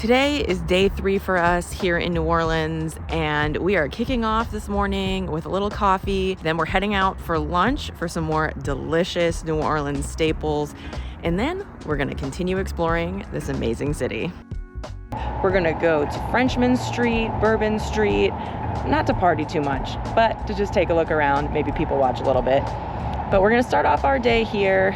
Today is day 3 for us here in New Orleans, and we are kicking off this morning with a little coffee. Then we're heading out for lunch for some more delicious New Orleans staples. And then we're gonna continue exploring this amazing city. We're gonna go to Frenchman Street, Bourbon Street, not to party too much, but to just take a look around, maybe people watch a little bit. But we're gonna start off our day here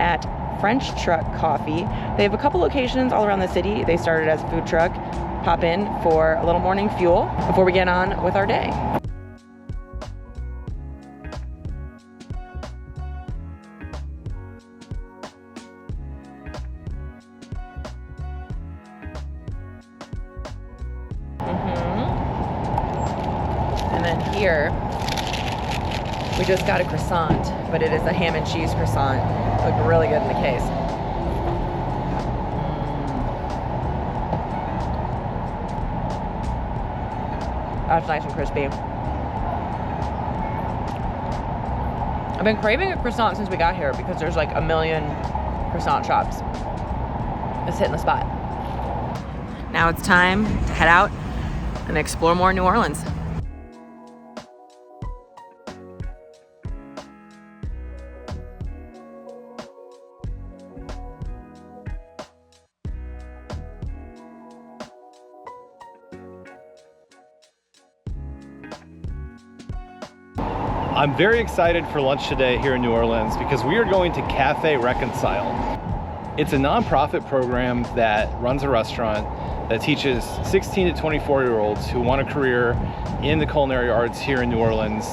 at French Truck Coffee. They have a couple locations all around the city. They started as a food truck. Pop in for a little morning fuel before we get on with our day. And then here, we just got a croissant, but it is a ham and cheese croissant. Looked really good in the case. That's nice and crispy. I've been craving a croissant since we got here because there's like a million croissant shops. It's hitting the spot. Now it's time to head out and explore more New Orleans. I'm very excited for lunch today here in New Orleans because we are going to Cafe Reconcile. It's a nonprofit program that runs a restaurant that teaches 16 to 24-year-olds who want a career in the culinary arts here in New Orleans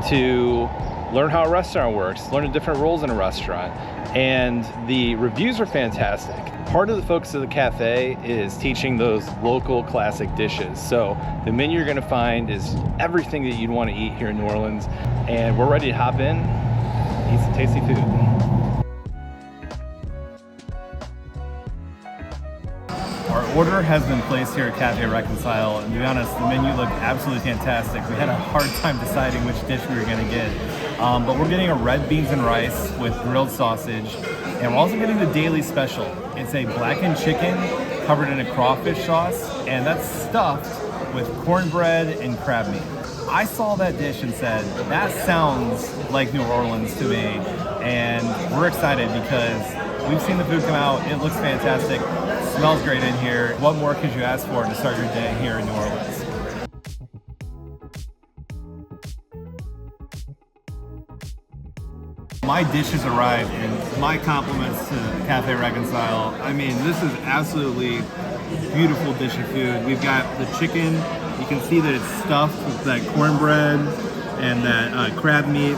to learn how a restaurant works, learn the different roles in a restaurant. And the reviews are fantastic. Part of the focus of the cafe is teaching those local classic dishes. So the menu you're gonna find is everything that you'd want to eat here in New Orleans. And we're ready to hop in, eat some tasty food. Our order has been placed here at Cafe Reconcile, and to be honest, the menu looked absolutely fantastic. We had a hard time deciding which dish we were gonna get. But we're getting a red beans and rice with grilled sausage, and we're also getting the daily special. It's a blackened chicken covered in a crawfish sauce, and that's stuffed with cornbread and crab meat. I saw that dish and said, that sounds like New Orleans to me, and we're excited because we've seen the food come out. It looks fantastic, smells great in here. What more could you ask for to start your day here in New Orleans? My dishes arrived, and my compliments to Cafe Reconcile. I mean, this is absolutely beautiful dish of food. We've got the chicken. You can see that it's stuffed with that cornbread and that crab meat.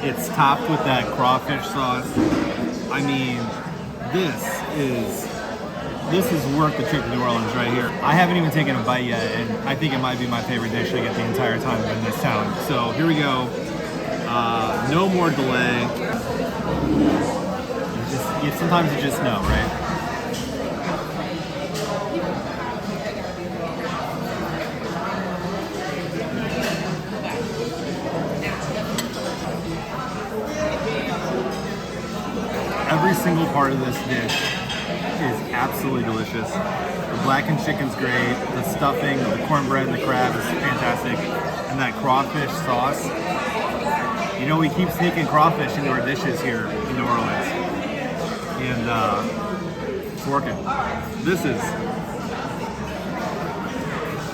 It's topped with that crawfish sauce. I mean, this is worth the trip to New Orleans right here. I haven't even taken a bite yet, and I think it might be my favorite dish I get the entire time in this town. So here we go. No more delay. Sometimes you just know, right? Every single part of this dish is absolutely delicious. The blackened chicken's great. The stuffing, the cornbread, and the crab is fantastic. And that crawfish sauce. You know, we keep sneaking crawfish into our dishes here in New Orleans, and it's working. This is.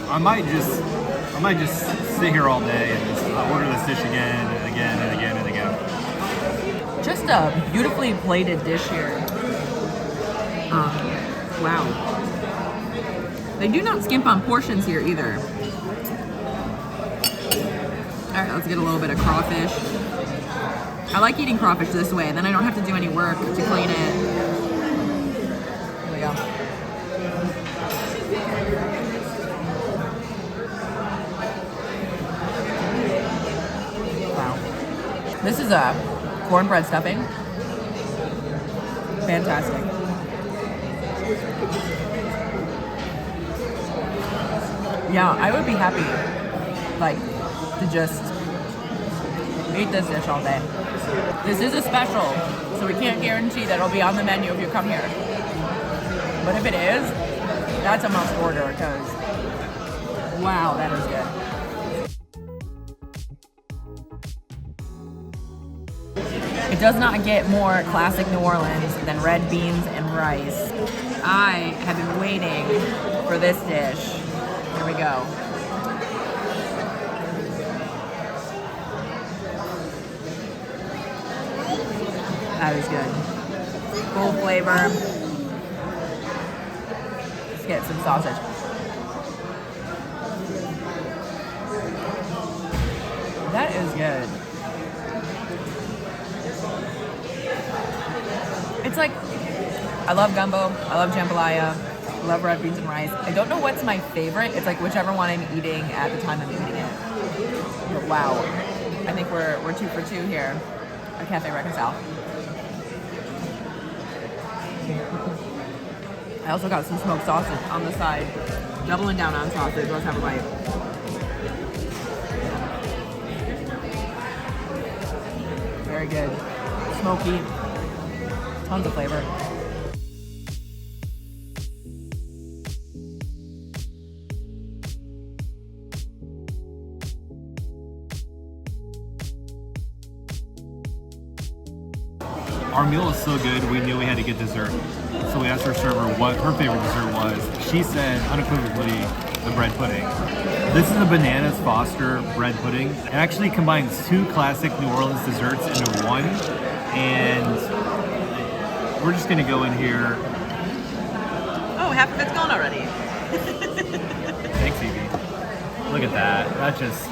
I might just sit here all day and just order this dish again and again and again and again. Just a beautifully plated dish here. Wow. They do not skimp on portions here either. All right, let's get a little bit of crawfish. I like eating crawfish this way, then I don't have to do any work to clean it. Here we go. Wow. This is a cornbread stuffing. Fantastic. Yeah, I would be happy, like, to just eat this dish all day. This is a special, so we can't guarantee that it'll be on the menu if you come here. But if it is, That's a must order because, wow, that is good. It does not get more classic New Orleans than red beans and rice. I have been waiting for this dish. Here we go. That is good. Full flavor. Let's get some sausage. That is good. It's like, I love gumbo, I love jambalaya, I love red beans and rice. I don't know what's my favorite. It's like whichever one I'm eating at the time I'm eating it. But wow, I think we're 2 for 2 here at Cafe Reconcile. I also got some smoked sausage on the side. Doubling down on sausage. Let's have a bite. Very good. Smoky. Tons of flavor. Our meal is so good, we knew we had to get dessert. So we asked our server what her favorite dessert was. She said, unequivocally, the bread pudding. This is a Bananas Foster bread pudding. It actually combines 2 classic New Orleans desserts into one. And we're just gonna go in here. Oh, half of it's gone already. Thanks, Evie. Look at that. That just,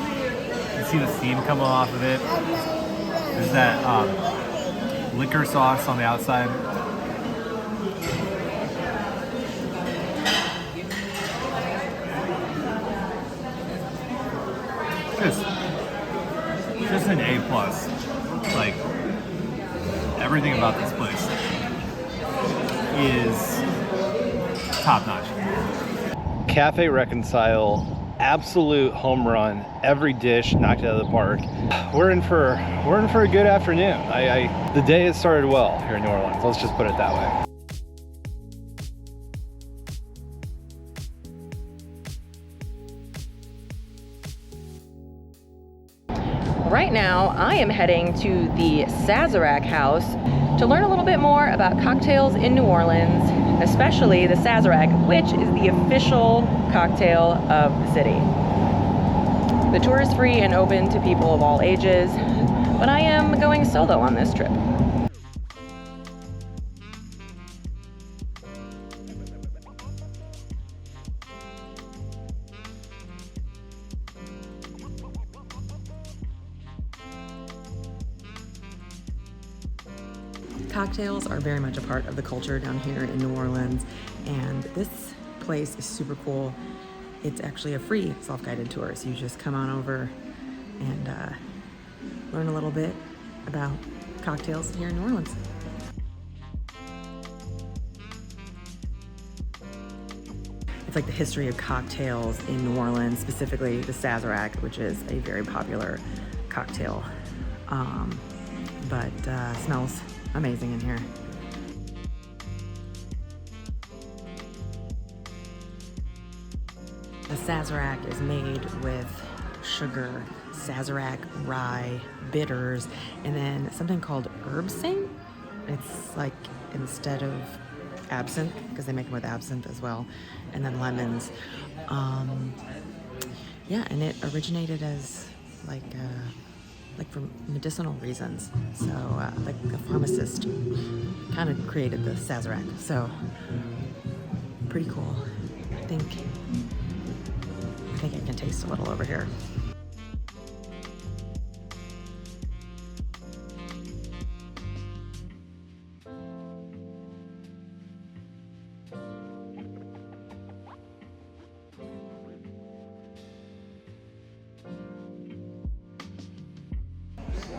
you see the steam coming off of it. There's that liquor sauce on the outside. Just an A+. Like, everything about this place is top notch. Cafe Reconcile, absolute home run. Every dish knocked it out of the park. We're in for a good afternoon. The day has started well here in New Orleans. Let's just put it that way. Right now, I am heading to the Sazerac House to learn a little bit more about cocktails in New Orleans, especially the Sazerac, which is the official cocktail of the city. The tour is free and open to people of all ages, but I am going solo on this trip. Cocktails are very much a part of the culture down here in New Orleans, and this place is super cool. It's actually a free self-guided tour, so you just come on over and learn a little bit about cocktails here in New Orleans. It's like the history of cocktails in New Orleans, specifically the Sazerac, which is a very popular cocktail, but smells amazing in here. The Sazerac is made with sugar, Sazerac rye, bitters, and then something called herb sing. It's like instead of absinthe, because they make them with absinthe as well, and then lemons. Yeah, and it originated as like for medicinal reasons. So like a pharmacist kind of created the Sazerac. So pretty cool. I think I can taste a little over here.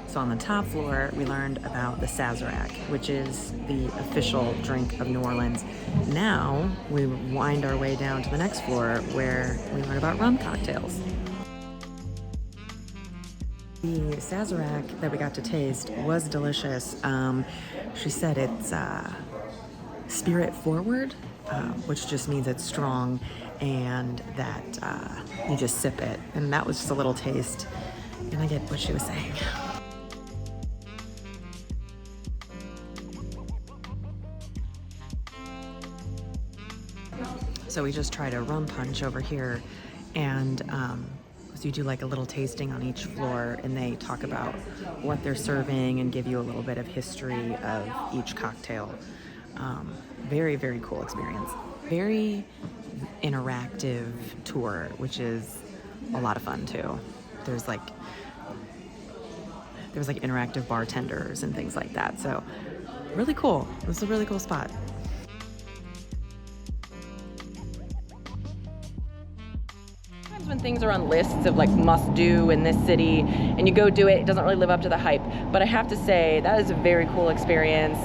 So on the top floor, we learned about the Sazerac, which is the official drink of New Orleans. Now we wind our way down to the next floor where we learn about rum cocktails. The Sazerac that we got to taste was delicious. She said it's spirit forward, which just means it's strong and that you just sip it. And that was just a little taste, and I get what she was saying. So we just tried a rum punch over here, and so you do like a little tasting on each floor, and they talk about what they're serving and give you a little bit of history of each cocktail. Very, very cool experience. Very interactive tour, which is a lot of fun too. There's like interactive bartenders and things like that. So really cool. This is a really cool spot. When things are on lists of like must do in this city and you go do it, it doesn't really live up to the hype. But I have to say that is a very cool experience.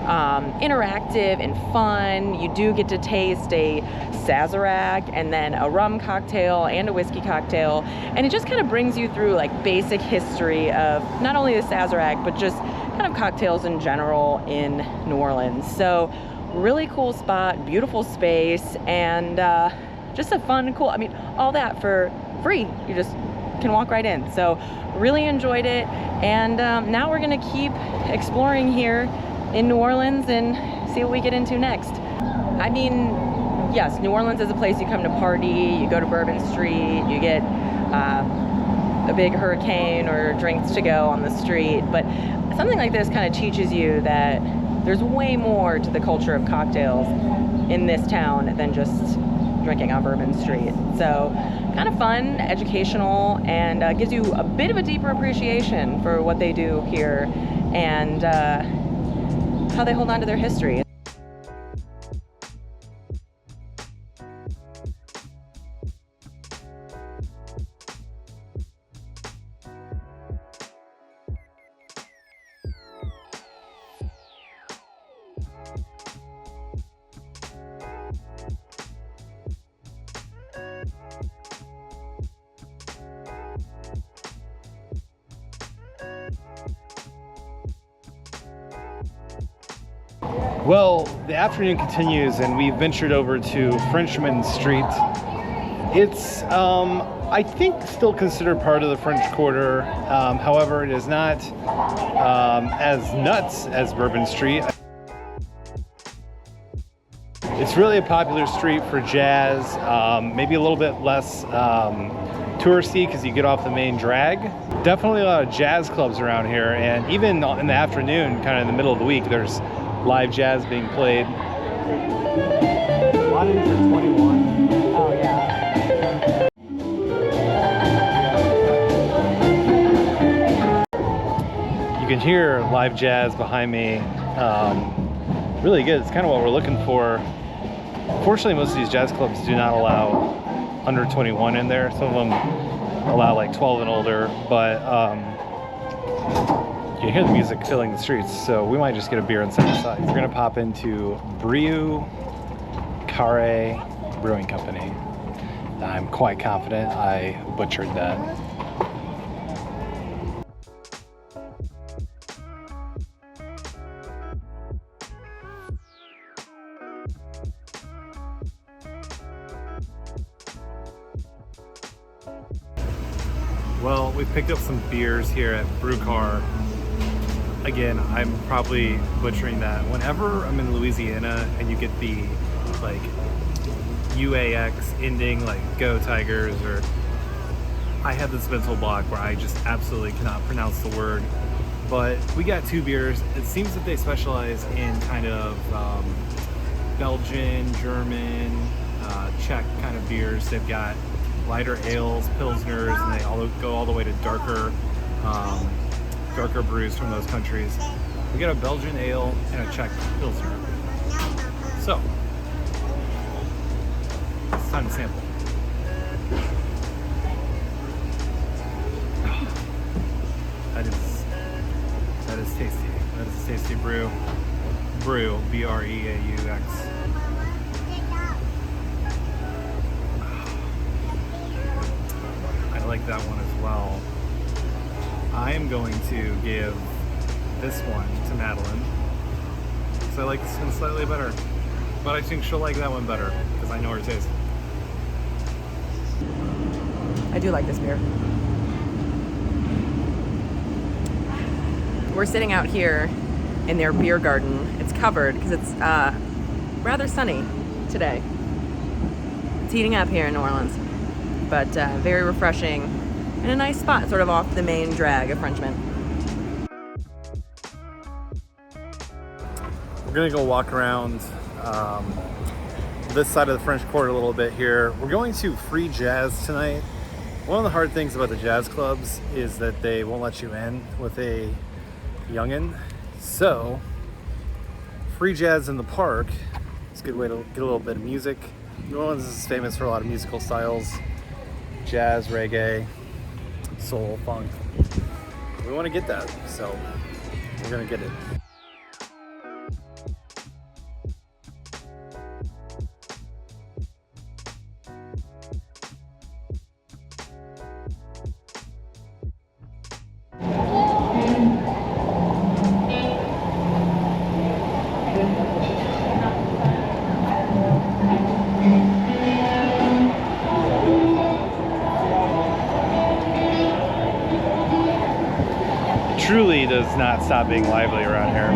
Interactive and fun. You do get to taste a Sazerac and then a rum cocktail and a whiskey cocktail, and it just kind of brings you through like basic history of not only the Sazerac but just kind of cocktails in general in New Orleans. So really cool spot, beautiful space, and just a fun, cool, I mean, all that for free. You just can walk right in. So really enjoyed it, and now we're gonna keep exploring here in New Orleans and see what we get into next. I mean, yes, New Orleans is a place you come to party, you go to Bourbon Street, you get a big hurricane or drinks to go on the street, but something like this kind of teaches you that there's way more to the culture of cocktails in this town than just drinking on Bourbon Street. So kind of fun, educational, and gives you a bit of a deeper appreciation for what they do here and how they hold on to their history. Well, the afternoon continues and we ventured over to Frenchman Street. It's, I think, still considered part of the French Quarter. However, it is not as nuts as Bourbon Street. It's really a popular street for jazz, maybe a little bit less touristy because you get off the main drag. Definitely a lot of jazz clubs around here, and even in the afternoon, kind of in the middle of the week, there's live jazz being played. A lot of these are 21. Oh yeah. You can hear live jazz behind me. Really good. It's kind of what we're looking for. Fortunately, most of these jazz clubs do not allow under 21 in there. Some of them allow like 12 and older, but you can hear the music filling the streets, so we might just get a beer and set aside. We're gonna pop into Brieux Carré Brewing Company. I'm quite confident I butchered that. Well, we picked up some beers here at Brew Car. Again, I'm probably butchering that. Whenever I'm in Louisiana and you get the like UAX ending, like Go Tigers, or I have this mental block where I just absolutely cannot pronounce the word. But we got two beers. It seems that they specialize in kind of Belgian, German, Czech kind of beers. They've got lighter ales, pilsners, and they all go all the way to darker brews from those countries. We got a Belgian ale and a Czech pilsner. So, it's time to sample. That is tasty. That is a tasty brew. Brew, B-R-E-A-U-X. I like that one as well. I am going to give this one to Madeline, because I like this one slightly better. but I think she'll like that one better because I know her taste. I do like this beer. We're sitting out here in their beer garden. It's covered because it's rather sunny today. It's heating up here in New Orleans, but very refreshing and a nice spot, sort of off the main drag of Frenchman. We're gonna go walk around this side of the French Quarter a little bit here. We're going to free jazz tonight. One of the hard things about the jazz clubs is that they won't let you in with a youngin'. So, free jazz in the park is a good way to get a little bit of music. New Orleans is famous for a lot of musical styles. Jazz, reggae, soul, funk. We want to get that, so we're gonna get it. Truly does not stop being lively around here.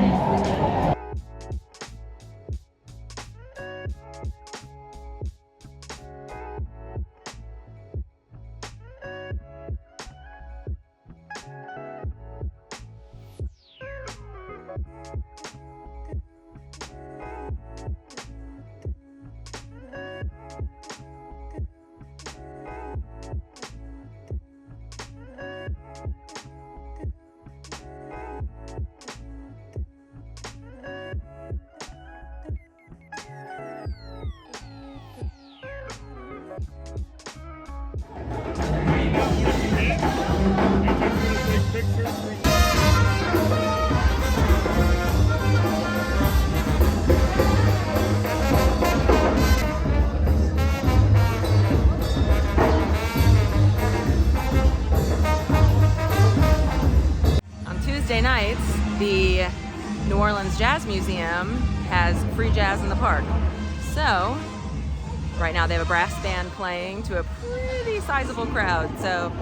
Tuesday nights, the New Orleans Jazz Museum has free jazz in the park. So, right now they have a brass band playing to a pretty sizable crowd. So,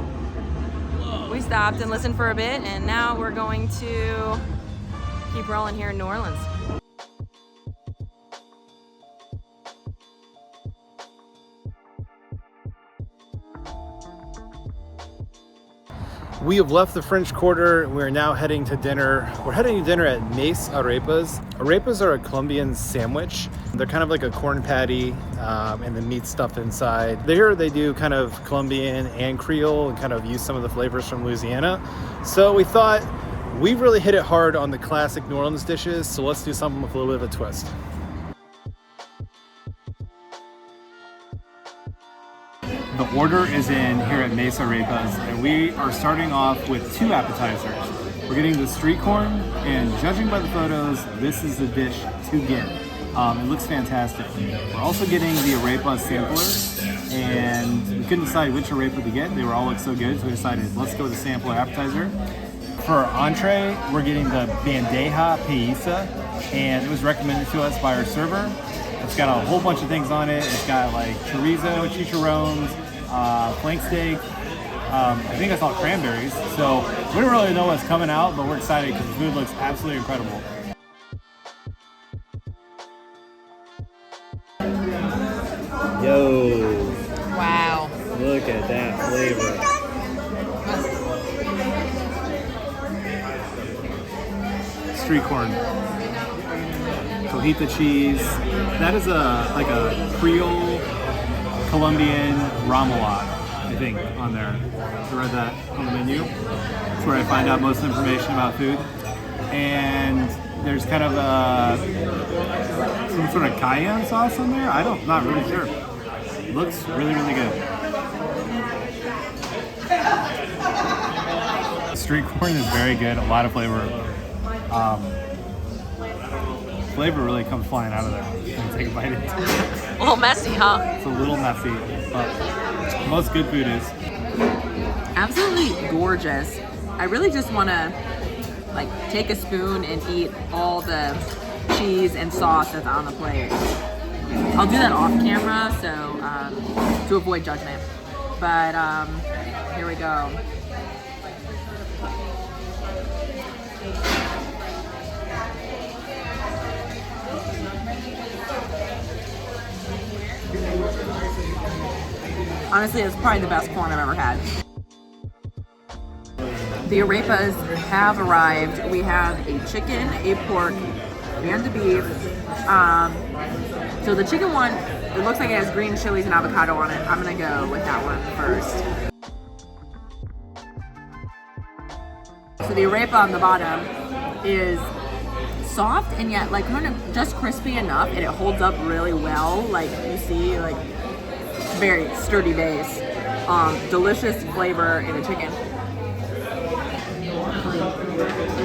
we stopped and listened for a bit, and now we're going to keep rolling here in New Orleans. We have left the French Quarter. We're now heading to dinner. We're heading to dinner at Mais Arepas. Arepas are a Colombian sandwich. They're kind of like a corn patty and the meat stuffed inside. There they do kind of Colombian and Creole and kind of use some of the flavors from Louisiana. So we thought we really hit it hard on the classic New Orleans dishes, so let's do something with a little bit of a twist. The order is in here at Mais Arepas, and we are starting off with two appetizers. We're getting the street corn, and judging by the photos, this is the dish to get. It looks fantastic. We're also getting the arepa sampler, and we couldn't decide which arepa to get. They were all looked so good, so we decided let's go with the sampler appetizer. For our entree, we're getting the bandeja paisa, and it was recommended to us by our server. It's got a whole bunch of things on it. It's got like chorizo, chicharrones, flank steak. I think I saw cranberries. So we don't really know what's coming out, but we're excited because the food looks absolutely incredible. Yo. Wow. Look at that flavor. Street corn. Cojita cheese. That is like a Creole Colombian ramelade, I think, on there. I read that on the menu. That's where I find out most information about food. And there's kind of some sort of cayenne sauce on there. Not really sure. It looks really, really good. Street corn is very good. A lot of flavor. Flavor really comes flying out of there when you take a bite into it. A little messy, huh? It's a little messy, but most good food is. Absolutely gorgeous. I really just want to take a spoon and eat all the cheese and sauce that's on the plate. I'll do that off camera, so to avoid judgment. But here we go. Honestly, it's probably the best corn I've ever had. The arepas have arrived. We have a chicken, a pork, and a beef. So the chicken one, it looks like it has green chilies and avocado on it. I'm gonna go with that one first. So the arepa on the bottom is soft and yet like kind of just crispy enough, and it holds up really well. Like you see, like very sturdy base. Delicious flavor in the chicken.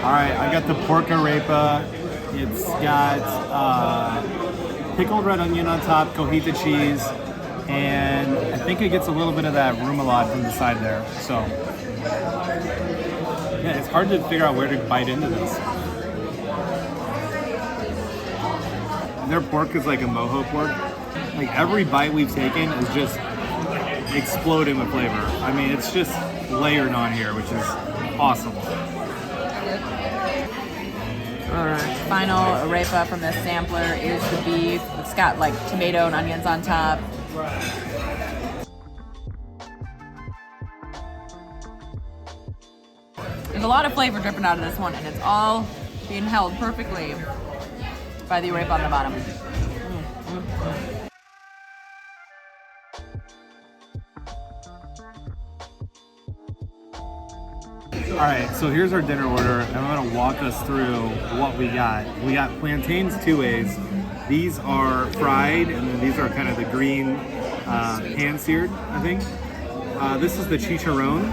All right, I got the pork arepa. It's got pickled red onion on top, cojita cheese, and I think it gets a little bit of that remoulade from the side there. So, yeah, it's hard to figure out where to bite into this. Their pork is like a mojo pork. Like every bite we've taken is just exploding with flavor. I mean, it's just layered on here, which is awesome. All right, final arepa from this sampler is the beef. It's got like tomato and onions on top. There's a lot of flavor dripping out of this one, and it's all being held perfectly by the arepa on the bottom. All right, so here's our dinner order, and I'm gonna walk us through what we got. We got plantains two ways. These are fried, and then these are kind of the green pan-seared, I think. This is the chicharron,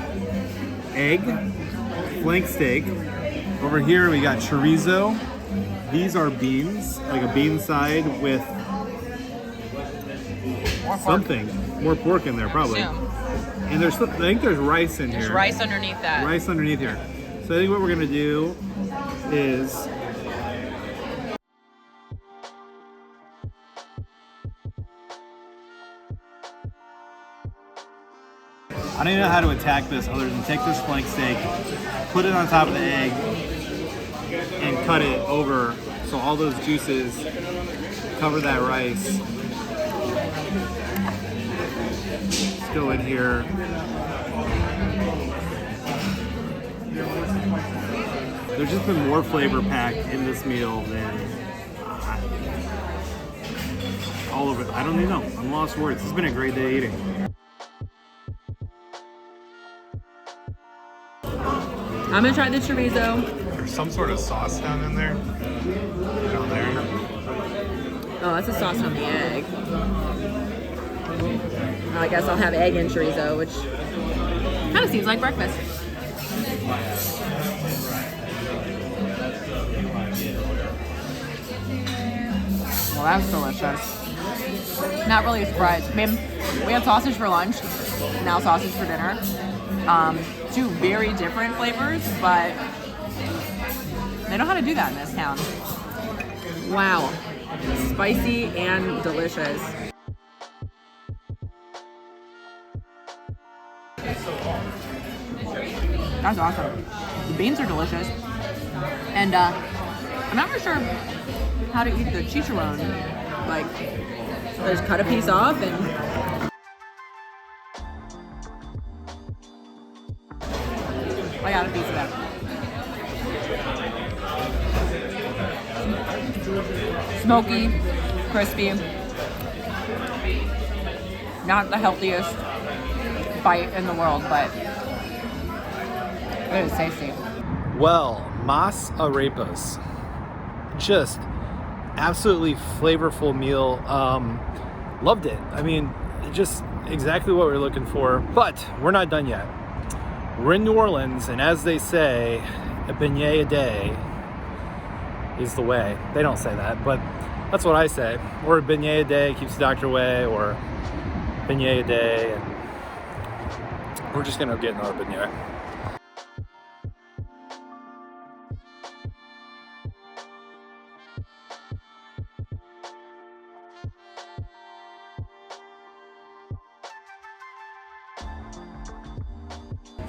egg, flank steak. Over here we got chorizo. These are beans, like a bean side with something. More pork in there, probably. Yeah. And I think there's rice in here. There's rice underneath that. Rice underneath here. So I think what we're gonna do is I don't even know how to attack this other than take this flank steak, put it on top of the egg, and cut it over so all those juices cover that rice. Go in here. There's just been more flavor packed in this meal than all over. I don't even know. I'm lost for words. It's been a great day eating. I'm gonna try the chorizo. There's some sort of sauce down in there. Down there. Oh, that's a sauce on the egg. I guess I'll have egg and chorizo, which kind of seems like breakfast. Well, that's delicious. Not really surprised. I mean, we had sausage for lunch, now sausage for dinner. Two very different flavors, but they know how to do that in this town. Wow. Spicy and delicious. That's awesome. The beans are delicious. And I'm not for sure how to eat the chicharron. Like, just cut a piece off and... I got a piece of that. Smoky, crispy. Not the healthiest bite in the world, but it is tasty. Well, Mais Arepas. Just absolutely flavorful meal. Loved it. I mean, just exactly what we were looking for. But we're not done yet. We're in New Orleans, and as they say, a beignet a day is the way. They don't say that, but that's what I say. Or a beignet a day keeps the doctor away, or beignet a day, and we're just gonna get another beignet.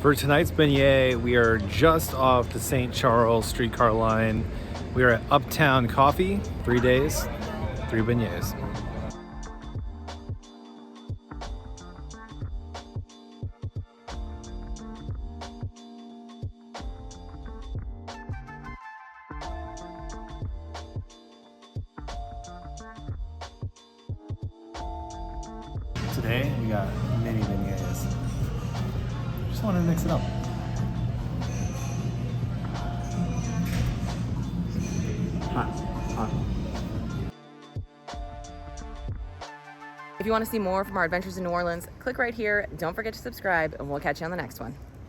For tonight's beignet, we are just off the St. Charles streetcar line. We are at Uptown Coffee, 3 days, 3 beignets. Today we got mini beignets. Just wanted to mix it up. Hot. If you want to see more from our adventures in New Orleans, click right here. Don't forget to subscribe, and we'll catch you on the next one.